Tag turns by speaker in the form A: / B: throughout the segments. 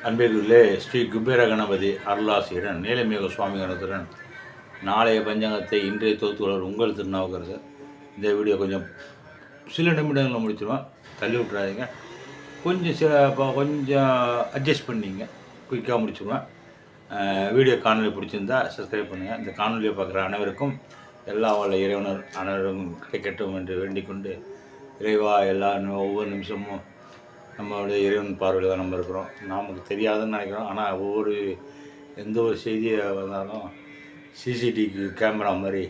A: அன்பிற்குள்ளே ஸ்ரீ குபேர கணபதி அருளாசிரியரன் நீலமேக சுவாமி கணத்துடன் நாளைய பஞ்சாங்கத்தை இன்றைய தொகுத்துள்ளவர் உங்கள் திருநாவுக்கரசர். இந்த வீடியோ கொஞ்சம் சில நிமிடங்களில் முடிச்சிடுவேன், தள்ளி விட்றாதீங்க. கொஞ்சம் அட்ஜஸ்ட் பண்ணிங்க, குயிக்காக முடிச்சுடுவேன். வீடியோ காணொலி பிடிச்சிருந்தா சப்ஸ்கிரைப் பண்ணுங்கள். இந்த காணொலியை பார்க்குற அனைவருக்கும் எல்லா வல்ல இறைவனர் அனைவரும் கிடைக்கட்டும் என்று வேண்டிக்கொண்டு, இறைவா எல்லா ஒவ்வொரு நிமிஷமும் நம்மளுடைய இறைவன் பார்வையில் தான் நம்ம இருக்கிறோம். நமக்கு தெரியாதுன்னு நினைக்கிறோம். ஆனால் எந்த ஒரு செய்தியை வந்தாலும் சிசிடிவி கேமரா மாதிரி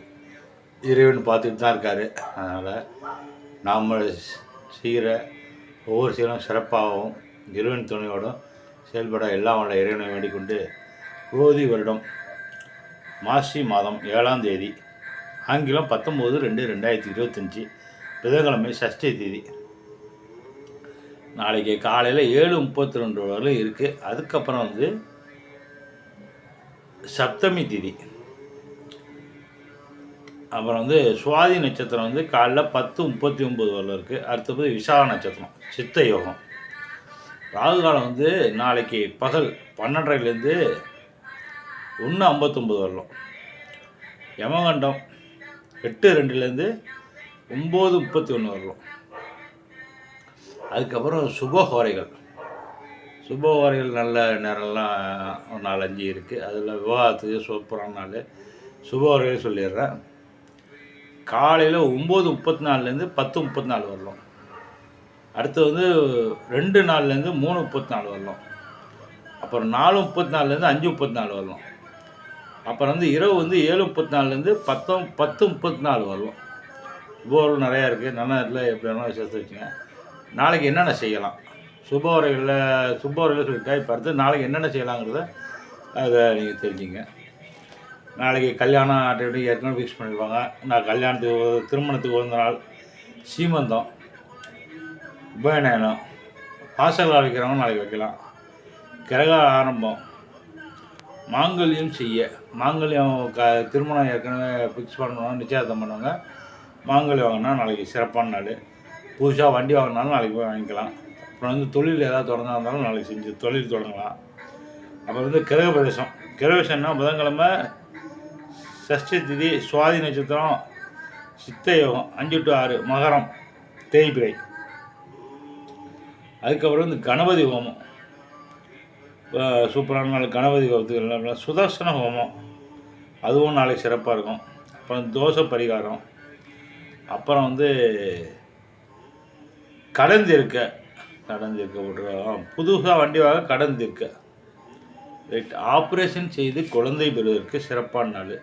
A: இறைவன் பார்த்துட்டு தான் இருக்கார். அதனால் நாம் செய்கிற ஒவ்வொரு செயலும் சிறப்பாகவும் இறைவன் துணையோடும் செயல்பட எல்லாம் வல்ல இறைவனை வேண்டிக்கொண்டு, குரோதி வருடம் மாசி மாதம் 7ஆம் தேதி, ஆங்கிலம் 19/2/2025, புதன்கிழமை சஷ்டி தேதி. நாளைக்கு காலையில் 7:32 வரலும் இருக்குது. அதுக்கப்புறம் சப்தமி திதி. அப்புறம் சுவாதி நட்சத்திரம் காலைல 10:39 வரலும் இருக்குது. அடுத்தது விசாக நட்சத்திரம், சித்த யோகம். ராகு காலம் நாளைக்கு பகல் 12:30லேருந்து 1:59 வரலும். யமகண்டம் 8:02லேருந்து 9:31 வரலும். அதுக்கப்புறம் சுபஹோரைகள் நல்ல நேரம்லாம் 4-5 இருக்குது. அதில் விவாகத்துக்கு சூப்பரான நாள். சுபஹோரைகள் சொல்லிடுறேன். காலையில் 9:34லேருந்து 10:34 வரலாம். அடுத்து 2 நாள்லேருந்து 3:34 வரலாம். அப்புறம் 4:34லேருந்து 5:34 வரலாம். அப்புறம் இரவு 7:34லேருந்து 10:34 வரலாம். சுபஹோரைகள் நிறையா இருக்குது. நல்ல நேரத்தில் எப்படி வேணாலும் சேர்த்து வச்சுங்க. நாளைக்கு என்னென்ன செய்யலாம், சுபஹோரைகளில் சொல்லிட்டா. இப்போ அடுத்து நாளைக்கு என்னென்ன செய்யலாங்கிறத அதை நீங்கள் தெரிஞ்சுங்க. நாளைக்கு கல்யாணம் ஆட்டோமேட்டிக் ஏற்கனவே ஃபிக்ஸ் பண்ணிடுவாங்க. நான் திருமணத்துக்கு உகந்த நாள், சீமந்தம், உபநயனம், வாசல் வைக்கிறவங்க நாளைக்கு வைக்கலாம். கிரக ஆரம்பம், மாங்கல்யம் திருமணம் ஏற்கனவே ஃபிக்ஸ் பண்ணணும், நிச்சயதார்த்தம் பண்ணுவாங்க. மாங்கல்யம் வாங்கினா நாளைக்கு சிறப்பான நாள். புதுசாக வண்டி வாங்கினாலும் நாளைக்கு போய் வாங்கிக்கலாம். அப்புறம் தொழில் ஏதாவது தொடர்ந்தா இருந்தாலும் நாளைக்கு செஞ்சு தொழில் தொடங்கலாம். அப்புறம் கிரகபிரவேசம்னா புதன்கிழமை சஷ்டி திதி, சுவாதி நட்சத்திரம், சித்த யோகம் 5 to 6, மகரம், தேய்பிரை. அதுக்கப்புறம் கணபதி ஹோமம், சூப்பரான நாள். கணபதி ஹோமத்துக்கு சுதர்சன ஹோமம், அதுவும் நாளைக்கு சிறப்பாக இருக்கும். அப்புறம் தோஷ பரிகாரம். அப்புறம் கடன் தீர்க்க விட்டுருவோம். புதுசாக வண்டி வாங்க கடன் தீர்க்க. ரைட். ஆப்ரேஷன் செய்து குழந்தை பெறுவதற்கு சிறப்பான நாள்.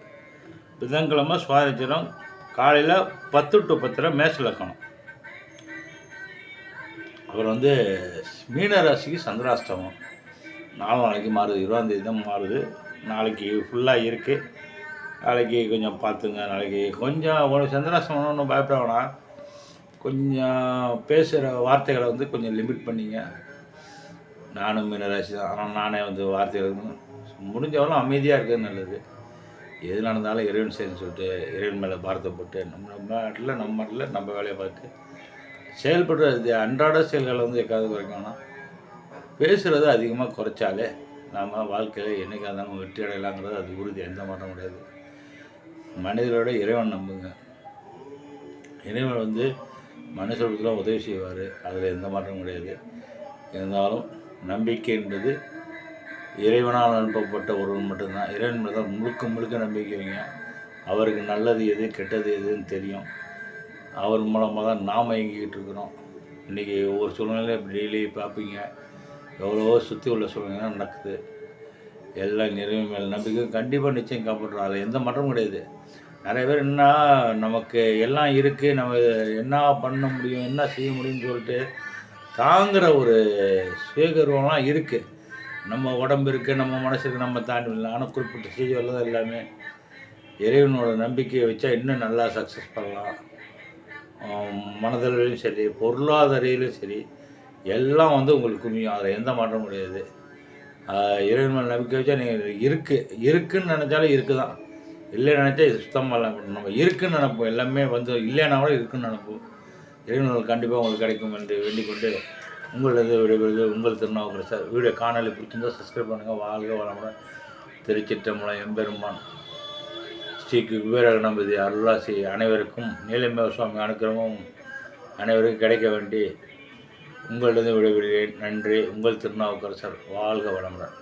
A: புதன்கிழமை சுவாதிச்சரம் காலையில் 10 to 10 மேஷ லக்கணம். அப்புறம் மீன ராசிக்கு சந்திராஷ்டமம். நாளைக்கு மாறுது, 20ஆம் தேதி தான் மாறுது. நாளைக்கு ஃபுல்லாக இருக்குது. நாளைக்கு கொஞ்சம் பார்த்துங்க. நாளைக்கு கொஞ்சம் சந்திராஷ்டமம் ஒன்றும் பயப்பட வேணாம். கொஞ்சம் பேசுகிற வார்த்தைகளை கொஞ்சம் லிமிட் பண்ணிங்க. நானும் மீனராசி தான். ஆனால் நானே வார்த்தைகள் முடிஞ்சவளும் அமைதியாக இருக்கிறது நல்லது. எது நடந்தாலும் இறைவன் செய்யணும்னு சொல்லிட்டு இறைவன் மேலே பாரத்தை போட்டு நம்ம நாட்டில் நம்ம வேலையை பார்த்து செயல்படுறது. அன்றாட செயல்களை எக்காவது குறைக்கணும். பேசுகிறது அதிகமாக குறைச்சாலே நம்ம வாழ்க்கையில் என்றைக்காக இருந்தாலும் வெற்றி அடையலாங்கிறது அது உறுதி, எந்த மாற்றம் முடியாது. மனிதரோட இறைவன் நம்புங்க. இறைவன் மனுஷர்களுக்கெல்லாம் உதவி செய்வார், அதில் எந்த மாற்றம் கிடையாது. இருந்தாலும் நம்பிக்கை என்பது இறைவனால் அனுப்பப்பட்ட ஒருவன் மட்டும்தான். இறைவன் மேலே தான் முழுக்க நம்பிக்கை வைங்க. அவருக்கு நல்லது எது கெட்டது எதுன்னு தெரியும். அவர் மூலமாக தான் நாம் இயங்கிக்கிட்டு இருக்கிறோம். இன்றைக்கி ஒவ்வொரு சூழ்நிலையும் டெய்லி பார்ப்பீங்க, எவ்வளவோ சுற்றி உள்ள சூழ்நிலை நடக்குது. எல்லாம் இறைவன் மேலே நம்பிக்கை கண்டிப்பாக நிச்சயம் காப்பாற்றுறோம். அதில் எந்த மாற்றமும் கிடையாது. நிறைய பேர் என்ன நமக்கு எல்லாம் இருக்குது, நம்ம என்ன பண்ண முடியும், என்ன செய்ய முடியும்னு சொல்லிட்டு தாங்குகிற ஒரு சுயகர்வம்லாம் இருக்குது. நம்ம உடம்பு இருக்குது, நம்ம மனசு இருக்குது, நம்ம தாண்டி இல்லை. ஆனால் குறிப்பிட்ட ஸ்டேஜ் வரல தான் எல்லாமே. இறைவனோட நம்பிக்கையை வச்சா இன்னும் நல்லா சக்ஸஸ் பண்ணலாம். மனதளவிலையும் சரி, பொருளாதாரியிலும் சரி, எல்லாம் உங்களுக்கு குமியும். அதில் எந்த மாற்றமும் கிடையாது. இறைவன் மேலே நம்பிக்கை வச்சா நீங்கள் இருக்குன்னு நினச்சாலும் இருக்குது தான். இல்லை நினச்சா இது சுத்தமாக நம்ம இருக்குன்னு நினைப்போம். எல்லாமே இல்லைன்னா கூட இருக்குன்னு நினைப்போம். இறைவனால் கண்டிப்பாக உங்களுக்கு கிடைக்கும் என்று வேண்டிக்கொண்டு உங்களது விடைபெறுவது உங்கள் திருநாவுக்கரசர். வீடியோ காணொலி பிடிச்சிருந்தால் சப்ஸ்கிரைப் பண்ணுங்கள். வாழ்க வளமுடன். திருச்சிற்றம்பலம். எம்பெருமான் ஸ்ரீ குபேரகணபதி அருளாசி அனைவருக்கும் நீலமேக சுவாமி அனுக்கிரமும் அனைவருக்கும் கிடைக்க வேண்டி உங்களிடம் விடைபெறுகிறேன். நன்றி. உங்கள் திருநாவுக்கரசர். வாழ்க வளமுடன்.